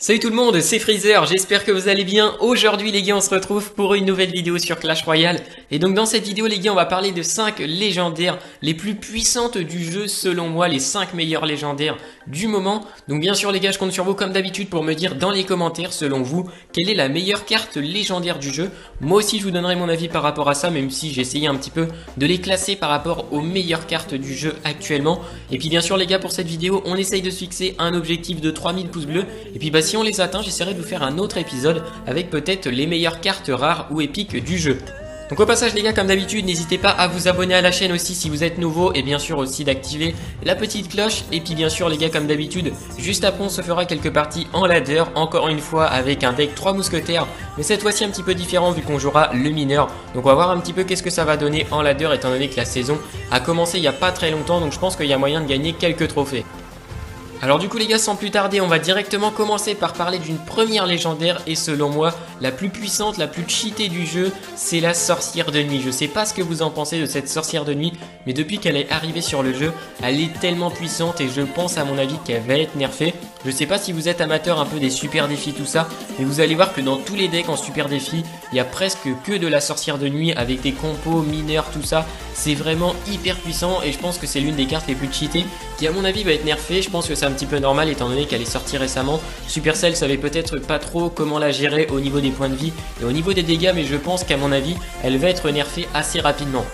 Salut tout le monde, c'est Freezer, j'espère que vous allez bien. Aujourd'hui les gars, on se retrouve pour une nouvelle vidéo sur Clash Royale. Et donc dans cette vidéo les gars, on va parler de 5 légendaires les plus puissantes du jeu selon moi, les 5 meilleurs légendaires du moment. Donc bien sûr les gars, je compte sur vous comme d'habitude pour me dire dans les commentaires selon vous, quelle est la meilleure carte légendaire du jeu. Moi aussi je vous donnerai mon avis par rapport à ça, même si j'ai essayé un petit peu de les classer par rapport aux meilleures cartes du jeu actuellement. Et puis bien sûr les gars, pour cette vidéo, on essaye de se fixer un objectif de 3000 pouces bleus. Et puis si on les atteint, j'essaierai de vous faire un autre épisode avec peut-être les meilleures cartes rares ou épiques du jeu. Donc au passage les gars, comme d'habitude, n'hésitez pas à vous abonner à la chaîne aussi si vous êtes nouveau, et bien sûr aussi d'activer la petite cloche. Et puis bien sûr les gars, comme d'habitude, juste après on se fera quelques parties en ladder, encore une fois avec un deck 3 mousquetaires, mais cette fois-ci un petit peu différent vu qu'on jouera le mineur. Donc on va voir un petit peu qu'est-ce que ça va donner en ladder, étant donné que la saison a commencé il n'y a pas très longtemps, donc je pense qu'il y a moyen de gagner quelques trophées. Alors du coup les gars, sans plus tarder, on va directement commencer par parler d'une première légendaire, et selon moi la plus puissante, la plus cheatée du jeu, c'est la sorcière de nuit. Je sais pas ce que vous en pensez de cette sorcière de nuit, mais depuis qu'elle est arrivée sur le jeu, elle est tellement puissante et je pense à mon avis qu'elle va être nerfée. Je sais pas si vous êtes amateur un peu des super défis tout ça, mais vous allez voir que dans tous les decks en super défi, il y a presque que de la sorcière de nuit avec des compos, mineurs, tout ça. C'est vraiment hyper puissant et je pense que c'est l'une des cartes les plus cheatées qui à mon avis va être nerfée. Je pense que c'est un petit peu normal étant donné qu'elle est sortie récemment. Supercell savait peut-être pas trop comment la gérer au niveau des points de vie et au niveau des dégâts, mais je pense qu'à mon avis elle va être nerfée assez rapidement.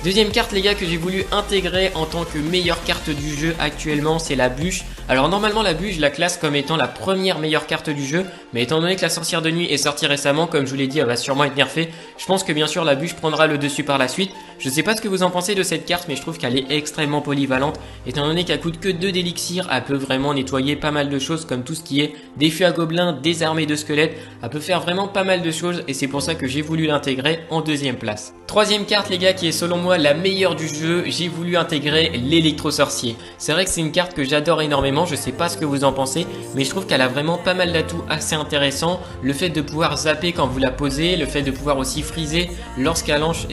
Deuxième carte les gars que j'ai voulu intégrer en tant que meilleure carte du jeu actuellement, c'est la bûche. Alors normalement la bûche je la classe comme étant la première meilleure carte du jeu, mais étant donné que la sorcière de nuit est sortie récemment, comme je vous l'ai dit, elle va sûrement être nerfée. Je pense que bien sûr la bûche prendra le dessus par la suite. Je sais pas ce que vous en pensez de cette carte, mais je trouve qu'elle est extrêmement polyvalente. Étant donné qu'elle coûte que 2 d'élixir, elle peut vraiment nettoyer pas mal de choses comme tout ce qui est défi à gobelins, des armées de squelettes. Elle peut faire vraiment pas mal de choses et c'est pour ça que j'ai voulu l'intégrer en deuxième place. Troisième carte les gars qui est selon moi la meilleure du jeu, j'ai voulu intégrer l'électro-sorcier. C'est vrai que c'est une carte que j'adore énormément, je sais pas ce que vous en pensez, mais je trouve qu'elle a vraiment pas mal d'atouts assez intéressants. Le fait de pouvoir zapper quand vous la posez, le fait de pouvoir aussi freezer lorsqu'elle lance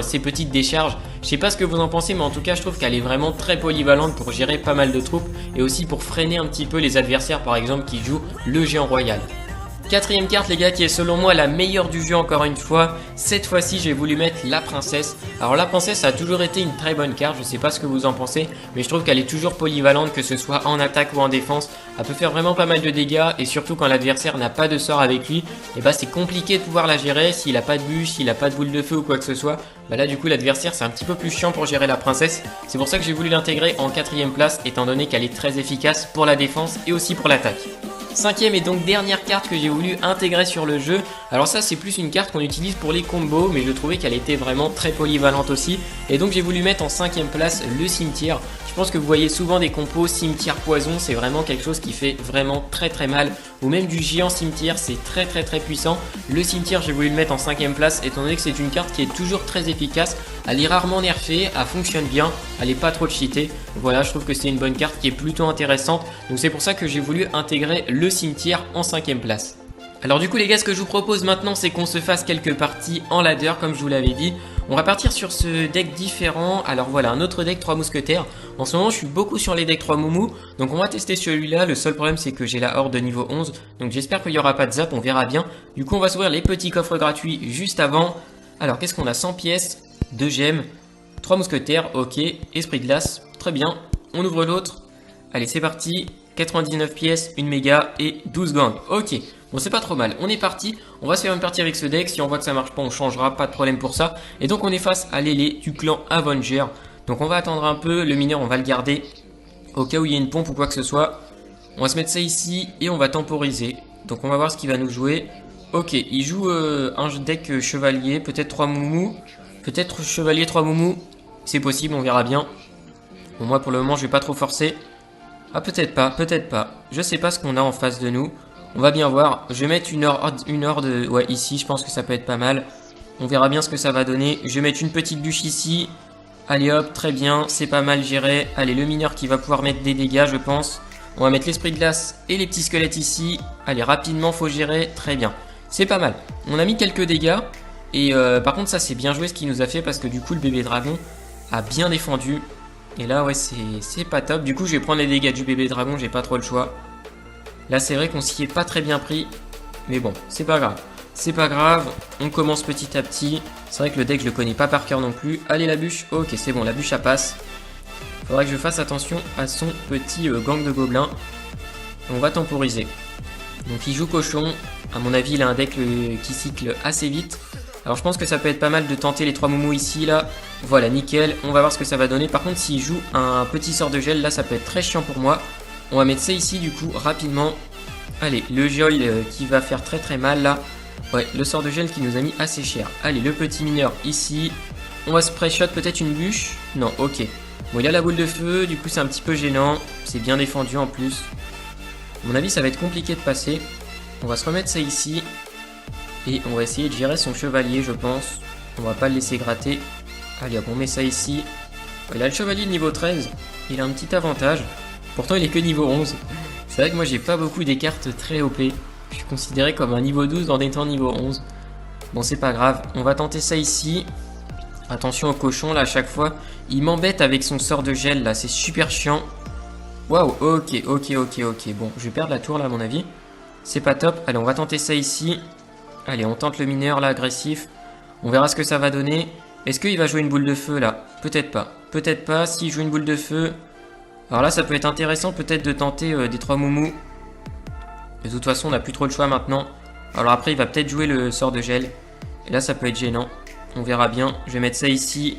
ses petites décharges. Je sais pas ce que vous en pensez, mais en tout cas je trouve qu'elle est vraiment très polyvalente pour gérer pas mal de troupes et aussi pour freiner un petit peu les adversaires par exemple qui jouent le géant royal. Quatrième carte les gars qui est selon moi la meilleure du jeu encore une fois, cette fois-ci j'ai voulu mettre la princesse. Alors la princesse a toujours été une très bonne carte, je sais pas ce que vous en pensez, mais je trouve qu'elle est toujours polyvalente que ce soit en attaque ou en défense. Elle peut faire vraiment pas mal de dégâts et surtout quand l'adversaire n'a pas de sort avec lui, et c'est compliqué de pouvoir la gérer s'il a pas de bûche, s'il a pas de boule de feu ou quoi que ce soit. Là du coup l'adversaire c'est un petit peu plus chiant pour gérer la princesse. C'est pour ça que j'ai voulu l'intégrer en quatrième place étant donné qu'elle est très efficace pour la défense et aussi pour l'attaque. Cinquième et donc dernière carte que j'ai voulu intégrer sur le jeu. Alors ça c'est plus une carte qu'on utilise pour les combos, mais je trouvais qu'elle était vraiment très polyvalente aussi. Et donc j'ai voulu mettre en cinquième place le cimetière. Je pense que vous voyez souvent des compos cimetière poison, c'est vraiment quelque chose qui fait vraiment très mal. Ou même du géant cimetière, c'est très puissant. Le cimetière j'ai voulu le mettre en cinquième place étant donné que c'est une carte qui est toujours très efficace. Elle est rarement nerfée, elle fonctionne bien, elle est pas trop cheatée. Voilà, je trouve que c'est une bonne carte qui est plutôt intéressante. Donc c'est pour ça que j'ai voulu intégrer le cimetière en cinquième place. Alors du coup les gars, ce que je vous propose maintenant c'est qu'on se fasse quelques parties en ladder comme je vous l'avais dit. On va partir sur ce deck différent. Alors voilà, un autre deck 3 mousquetaires. En ce moment je suis beaucoup sur les decks 3 moumou, donc on va tester celui-là. Le seul problème c'est que j'ai la horde de niveau 11, donc j'espère qu'il n'y aura pas de zap, on verra bien. Du coup on va s'ouvrir les petits coffres gratuits juste avant. Alors qu'est-ce qu'on a? 100 pièces, 2 gemmes, 3 mousquetaires, ok, esprit de glace, très bien. On ouvre l'autre, allez c'est parti. 99 pièces, une méga et 12 gangs. Ok, bon c'est pas trop mal, on est parti. On va se faire une partie avec ce deck, si on voit que ça marche pas on changera, pas de problème pour ça. Et donc on est face à l'élé du clan Avenger. Donc on va attendre un peu, le mineur on va le garder au cas où il y a une pompe ou quoi que ce soit. On va se mettre ça ici et on va temporiser. Donc on va voir ce qu'il va nous jouer. Ok, il joue un deck chevalier, peut-être 3 moumou. Peut-être chevalier 3 moumou, c'est possible, on verra bien. Bon moi pour le moment je vais pas trop forcer. Ah peut-être pas, je sais pas ce qu'on a en face de nous. On va bien voir, je vais mettre une horde ouais ici, je pense que ça peut être pas mal. On verra bien ce que ça va donner. Je vais mettre une petite bûche ici. Allez hop, très bien, c'est pas mal géré. Allez, le mineur qui va pouvoir mettre des dégâts je pense. On va mettre l'esprit de glace et les petits squelettes ici. Allez, rapidement faut gérer, très bien. C'est pas mal, on a mis quelques dégâts. Et par contre ça c'est bien joué ce qu'il nous a fait parce que du coup le bébé dragon a bien défendu. Et là ouais c'est pas top. Du coup je vais prendre les dégâts du bébé dragon, j'ai pas trop le choix. Là, c'est vrai qu'on s'y est pas très bien pris. Mais bon, c'est pas grave. C'est pas grave, on commence petit à petit. C'est vrai que le deck, je le connais pas par cœur non plus. Allez, la bûche. Ok, c'est bon, la bûche, ça passe. Faudrait que je fasse attention à son petit gang de gobelins. On va temporiser. Donc, il joue cochon. À mon avis, il a un deck qui cycle assez vite. Alors, je pense que ça peut être pas mal de tenter les 3 moumous ici, là. Voilà, nickel. On va voir ce que ça va donner. Par contre, s'il joue un petit sort de gel, là, ça peut être très chiant pour moi. On va mettre ça ici, du coup, rapidement. Allez, le gel qui va faire très très mal, là. Ouais, le sort de gel qui nous a mis assez cher. Allez, le petit mineur ici. On va spray shot peut-être une bûche. Non, ok. Bon, il a la boule de feu, du coup c'est un petit peu gênant. C'est bien défendu en plus. À mon avis, ça va être compliqué de passer. On va se remettre ça ici. Et on va essayer de gérer son chevalier, je pense. On va pas le laisser gratter. Allez, hop, on met ça ici. Il a le chevalier de niveau 13. Il a un petit avantage. Pourtant, il est que niveau 11. C'est vrai que moi, j'ai pas beaucoup des cartes très OP. Je suis considéré comme un niveau 12 en étant niveau 11. Bon, c'est pas grave. On va tenter ça ici. Attention au cochon, là, à chaque fois. Il m'embête avec son sort de gel, là. C'est super chiant. Waouh, ok. Bon, je vais perdre la tour, là, à mon avis. C'est pas top. Allez, on va tenter ça ici. Allez, on tente le mineur, là, agressif. On verra ce que ça va donner. Est-ce qu'il va jouer une boule de feu, là? Peut-être pas. Peut-être pas. S'il joue une boule de feu... Alors là, ça peut être intéressant, peut-être, de tenter des 3 moumous. De toute façon, on n'a plus trop le choix maintenant. Alors après, il va peut-être jouer le sort de gel. Et là, ça peut être gênant. On verra bien. Je vais mettre ça ici.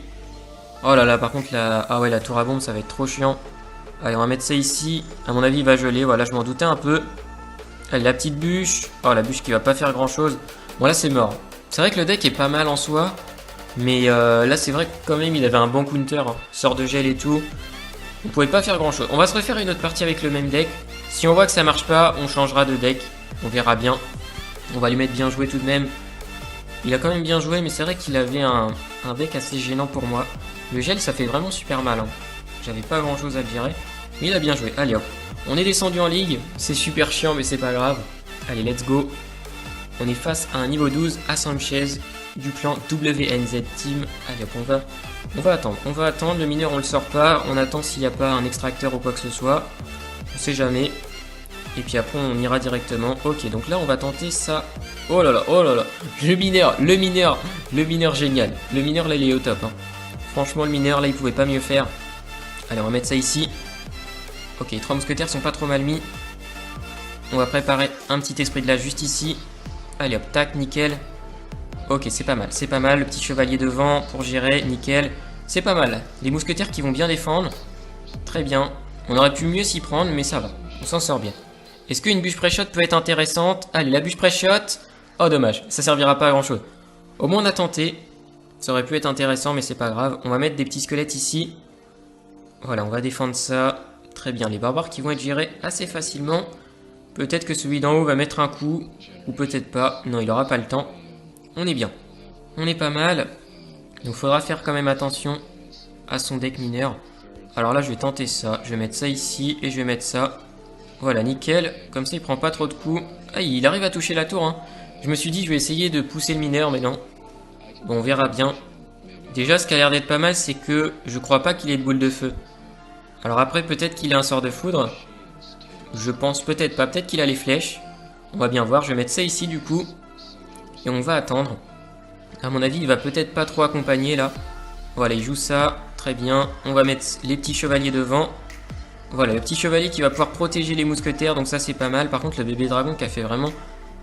Oh là là, par contre, ah ouais, la tour à bombe, ça va être trop chiant. Allez, on va mettre ça ici. À mon avis, il va geler. Voilà, je m'en doutais un peu. Allez, la petite bûche. Oh, la bûche qui va pas faire grand-chose. Bon, là, c'est mort. C'est vrai que le deck est pas mal en soi. Mais là, c'est vrai que quand même, il avait un bon counter. Hein. Sort de gel et tout. On pouvait pas faire grand-chose. On va se refaire une autre partie avec le même deck. Si on voit que ça marche pas, on changera de deck. On verra bien. On va lui mettre bien joué tout de même. Il a quand même bien joué, mais c'est vrai qu'il avait un deck assez gênant pour moi. Le gel, ça fait vraiment super mal. Hein. J'avais pas grand chose à le virer. Mais il a bien joué. Allez hop. On est descendu en ligue. C'est super chiant, mais c'est pas grave. Allez, let's go. On est face à un niveau 12 à Sanchez du clan WNZ Team. Allez hop, on va attendre. On va attendre. Le mineur, on le sort pas. On attend s'il n'y a pas un extracteur ou quoi que ce soit. On sait jamais. Et puis après on ira directement. Ok, donc là on va tenter ça. Oh là là. Le mineur génial. Le mineur là il est au top. Hein. Franchement le mineur là il pouvait pas mieux faire. Allez, on va mettre ça ici. Ok, les 3 mousquetaires sont pas trop mal mis. On va préparer un petit esprit de la juste ici. Allez hop, tac, nickel. Ok, c'est pas mal. Le petit chevalier devant pour gérer, nickel. C'est pas mal. Les mousquetaires qui vont bien défendre. Très bien. On aurait pu mieux s'y prendre, mais ça va. On s'en sort bien. Est-ce qu'une bûche pré-shot peut être intéressante? Allez, la bûche pré-shot. Oh, dommage. Ça servira pas à grand-chose. Au moins, on a tenté. Ça aurait pu être intéressant, mais c'est pas grave. On va mettre des petits squelettes ici. Voilà, on va défendre ça. Très bien. Les barbares qui vont être gérés assez facilement. Peut-être que celui d'en haut va mettre un coup. Ou peut-être pas. Non, il aura pas le temps. On est bien. On est pas mal. Donc, il faudra faire quand même attention à son deck mineur. Alors là, je vais tenter ça. Je vais mettre ça ici et je vais mettre ça. Voilà, nickel. Comme ça, il prend pas trop de coups. Ah, il arrive à toucher la tour. Hein. Je me suis dit, je vais essayer de pousser le mineur, mais non. Bon, on verra bien. Déjà, ce qui a l'air d'être pas mal, c'est que je crois pas qu'il ait de boule de feu. Alors après, peut-être qu'il a un sort de foudre. Je pense peut-être pas. Peut-être qu'il a les flèches. On va bien voir. Je vais mettre ça ici, du coup. Et on va attendre. À mon avis, il va peut-être pas trop accompagner, là. Voilà, il joue ça. Très bien. On va mettre les petits chevaliers devant. Voilà, le petit chevalier qui va pouvoir protéger les mousquetaires. Donc ça, c'est pas mal. Par contre, le bébé dragon qui a fait vraiment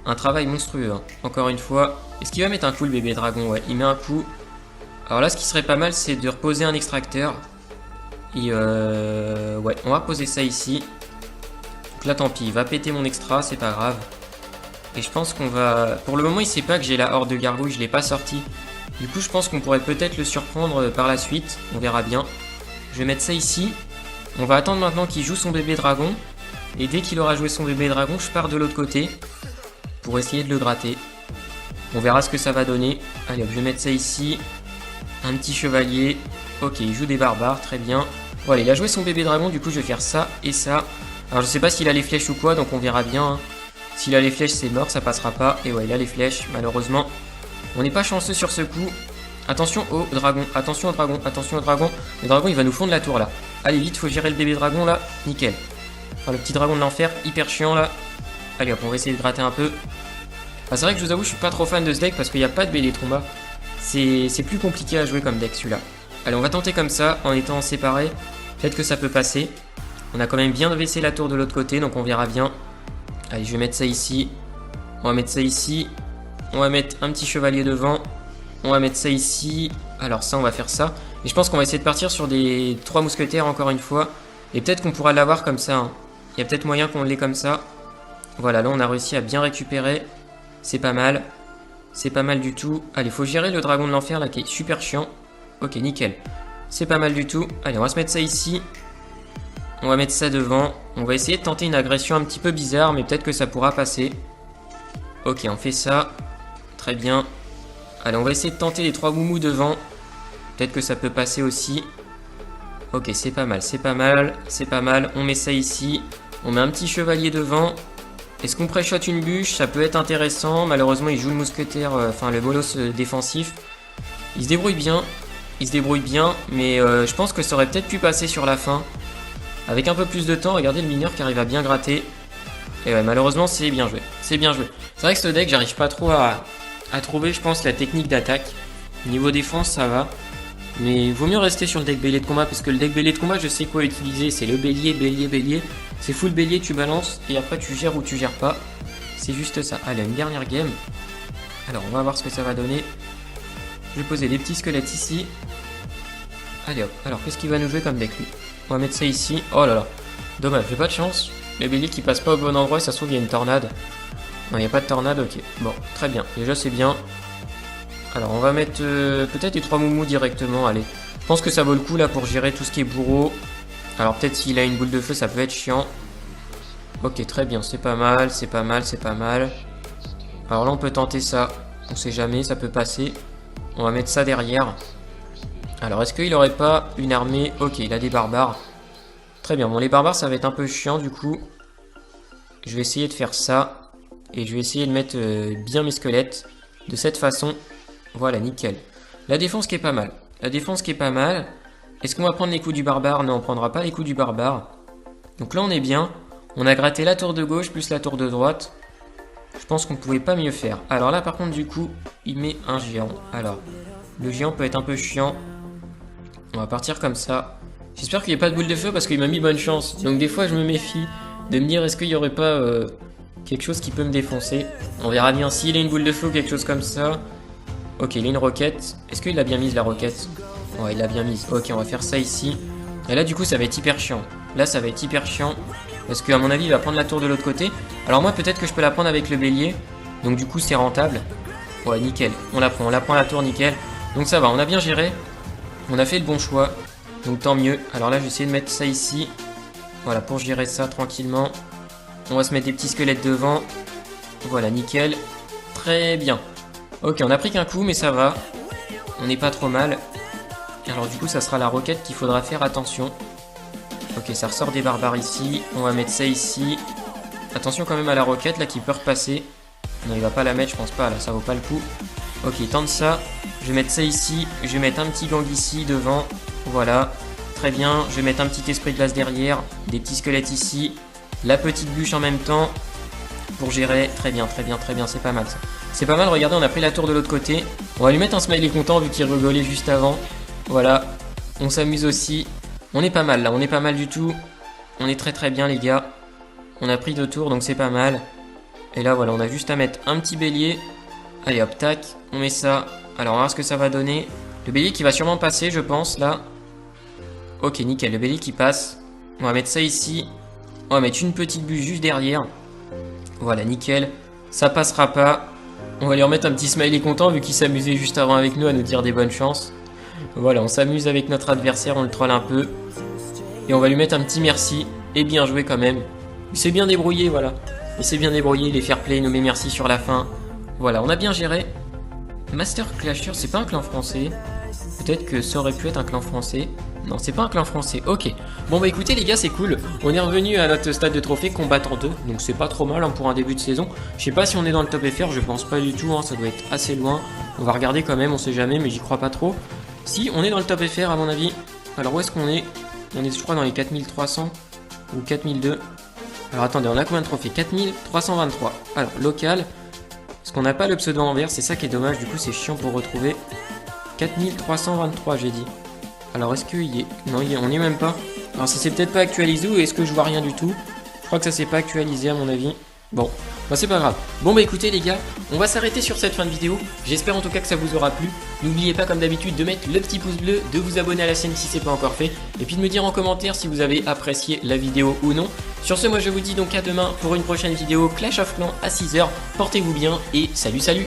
un travail monstrueux. Hein. Encore une fois. Est-ce qu'il va mettre un coup, le bébé dragon? Ouais, il met un coup. Alors là, ce qui serait pas mal, c'est de reposer un extracteur. Et ouais, on va reposer ça ici. Donc là, tant pis. Il va péter mon extra. C'est pas grave. Et je pense qu'on va... Pour le moment, il sait pas que j'ai la horde de gargouilles. Je l'ai pas sorti. Du coup, je pense qu'on pourrait peut-être le surprendre par la suite. On verra bien. Je vais mettre ça ici. On va attendre maintenant qu'il joue son bébé dragon. Et dès qu'il aura joué son bébé dragon, je pars de l'autre côté. Pour essayer de le gratter. On verra ce que ça va donner. Allez hop, je vais mettre ça ici. Un petit chevalier. Ok, il joue des barbares, très bien. Voilà, il a joué son bébé dragon, du coup je vais faire ça et ça. Alors je sais pas s'il a les flèches ou quoi, donc on verra bien. Hein. S'il a les flèches, c'est mort, ça passera pas. Et ouais, il a les flèches, malheureusement. On n'est pas chanceux sur ce coup. Attention au dragon, attention au dragon, attention au dragon. Le dragon, il va nous fondre la tour, là. Allez, vite, faut gérer le bébé dragon, là. Nickel. Enfin, le petit dragon de l'enfer, hyper chiant, là. Allez hop, on va essayer de gratter un peu. Ah, c'est vrai que je vous avoue, je suis pas trop fan de ce deck parce qu'il n'y a pas de bélier tromba. C'est plus compliqué à jouer comme deck celui-là. Allez, on va tenter comme ça, en étant séparés. Peut-être que ça peut passer. On a quand même bien baissé la tour de l'autre côté, donc on verra bien. Allez, je vais mettre ça ici. On va mettre ça ici. On va mettre un petit chevalier devant. On va mettre ça ici. Alors ça, on va faire ça. Et je pense qu'on va essayer de partir sur des 3 mousquetaires encore une fois. Et peut-être qu'on pourra l'avoir comme ça. Hein. Il y a peut-être moyen qu'on l'ait comme ça. Voilà, là on a réussi à bien récupérer. C'est pas mal. C'est pas mal du tout. Allez, faut gérer le dragon de l'enfer là qui est super chiant. Ok, nickel. C'est pas mal du tout. Allez, on va se mettre ça ici. On va mettre ça devant. On va essayer de tenter une agression un petit peu bizarre, mais peut-être que ça pourra passer. Ok, on fait ça. Très bien. Allez, on va essayer de tenter les 3 moumous devant. Peut-être que ça peut passer aussi. Ok, c'est pas mal, c'est pas mal, c'est pas mal. On met ça ici. On met un petit chevalier devant. Est-ce qu'on pré-shot une bûche? Ça peut être intéressant. Malheureusement, il joue le mousquetaire, enfin le bolos défensif. Il se débrouille bien. Il se débrouille bien, mais je pense que ça aurait peut-être pu passer sur la fin. Avec un peu plus de temps, regardez le mineur qui arrive à bien gratter. Et ouais, malheureusement, c'est bien joué. C'est bien joué. C'est vrai que ce deck, j'arrive pas trop à trouver, je pense, la technique d'attaque. Niveau défense, ça va. Mais il vaut mieux rester sur le deck bélier de combat, parce que le deck bélier de combat, je sais quoi utiliser. C'est le bélier, bélier, bélier. C'est full bélier, tu balances, et après tu gères ou tu gères pas. C'est juste ça. Allez, une dernière game. Alors, on va voir ce que ça va donner. Je vais poser des petits squelettes ici. Allez hop. Alors, qu'est-ce qu'il va nous jouer comme deck, lui? On va mettre ça ici. Oh là là. Dommage, j'ai pas de chance. Les béliers qui passent pas au bon endroit, ça se trouve, il y a une tornade. Non, il n'y a pas de tornade, ok. Bon, très bien. Déjà, c'est bien. Alors, on va mettre peut-être les 3 moumous directement, allez. Je pense que ça vaut le coup, là, pour gérer tout ce qui est bourreau. Alors, peut-être s'il a une boule de feu, ça peut être chiant. Ok, très bien. C'est pas mal, c'est pas mal, c'est pas mal. Alors là, on peut tenter ça. On sait jamais, ça peut passer. On va mettre ça derrière. Alors, est-ce qu'il aurait pas une armée? Ok, il a des barbares. Très bien. Bon, les barbares, ça va être un peu chiant, du coup. Je vais essayer de faire ça. Et je vais essayer de mettre bien mes squelettes. De cette façon. Voilà, nickel. La défense qui est pas mal. La défense qui est pas mal. Est-ce qu'on va prendre les coups du barbare? Non, on prendra pas les coups du barbare. Donc là, on est bien. On a gratté la tour de gauche plus la tour de droite. Je pense qu'on pouvait pas mieux faire. Alors là, par contre, du coup, il met un géant. Alors, le géant peut être un peu chiant. On va partir comme ça. J'espère qu'il n'y a pas de boule de feu parce qu'il m'a mis bonne chance. Donc des fois, je me méfie de me dire est-ce qu'il n'y aurait pas quelque chose qui peut me défoncer. On verra bien s'il a une boule de feu ou quelque chose comme ça. Ok, il a une roquette. Est-ce qu'il a bien mise la roquette? Ouais, il l'a bien mise. Ok, on va faire ça ici. Et là, du coup, ça va être hyper chiant. Là, ça va être hyper chiant. Parce qu'à mon avis, il va prendre la tour de l'autre côté. Alors moi, peut-être que je peux la prendre avec le bélier. Donc du coup, c'est rentable. Ouais, nickel. On la prend la tour, nickel. Donc ça va, on a bien géré. On a fait le bon choix. Donc tant mieux. Alors là, je vais essayer de mettre ça ici. Voilà, pour gérer ça tranquillement. On va se mettre des petits squelettes devant. Voilà, nickel. Très bien. Ok, on a pris qu'un coup, mais ça va. On n'est pas trop mal. Alors du coup, ça sera la roquette qu'il faudra faire attention. Ok, ça ressort des barbares ici. On va mettre ça ici. Attention quand même à la roquette, là, qui peut repasser. Non, il va pas la mettre, je pense pas, là, ça vaut pas le coup. Ok, tente ça. Je vais mettre ça ici. Je vais mettre un petit gang ici, devant. Voilà. Très bien. Je vais mettre un petit esprit de glace derrière. Des petits squelettes ici. La petite bûche en même temps. Pour gérer. Très bien, très bien, très bien. C'est pas mal, ça. C'est pas mal, regardez, on a pris la tour de l'autre côté. On va lui mettre un smiley content, vu qu'il rigolait juste avant. Voilà. On s'amuse aussi. On est pas mal, là. On est pas mal du tout. On est très très bien, les gars. On a pris 2 tours, donc c'est pas mal. Et là, voilà, on a juste à mettre un petit bélier. Allez, hop, tac. On met ça. Alors, on va voir ce que ça va donner. Le bélier qui va sûrement passer, je pense, là. Ok, nickel. Le bélier qui passe. On va mettre ça ici. On va mettre une petite bûche juste derrière. Voilà, nickel. Ça passera pas. On va lui remettre un petit smiley content, vu qu'il s'amusait juste avant avec nous à nous dire des bonnes chances. Voilà, on s'amuse avec notre adversaire, on le troll un peu. Et on va lui mettre un petit merci. Et bien joué quand même. Il s'est bien débrouillé, voilà. Il s'est bien débrouillé, il est fair play, il nous met merci sur la fin. Voilà, on a bien géré. Master Clasher, c'est pas un clan français. Peut-être que ça aurait pu être un clan français. Non, c'est pas un clan français, ok. Bon bah écoutez les gars, c'est cool. On est revenu à notre stade de trophée combattant 2. Donc c'est pas trop mal hein, pour un début de saison. Je sais pas si on est dans le top FR, je pense pas du tout, hein, ça doit être assez loin. On va regarder quand même, on sait jamais, mais j'y crois pas trop. Si, on est dans le top FR à mon avis. Alors où est-ce qu'on est? On est je crois dans les 4300 ou 4002. Alors attendez, on a combien de trophées? 4323. Alors, local. Parce qu'on n'a pas le pseudo en vert, c'est ça qui est dommage, du coup c'est chiant pour retrouver. 4323 j'ai dit. Alors est-ce qu'il y est... Non, on n'y est même pas. Alors ça s'est peut-être pas actualisé ou est-ce que je vois rien du tout? Je crois que ça s'est pas actualisé à mon avis. Bon, bah c'est pas grave. Bon bah écoutez les gars, on va s'arrêter sur cette fin de vidéo. J'espère en tout cas que ça vous aura plu. N'oubliez pas comme d'habitude de mettre le petit pouce bleu, de vous abonner à la chaîne si c'est pas encore fait. Et puis de me dire en commentaire si vous avez apprécié la vidéo ou non. Sur ce, moi je vous dis donc à demain pour une prochaine vidéo Clash of Clans à 6 h. Portez-vous bien et salut salut.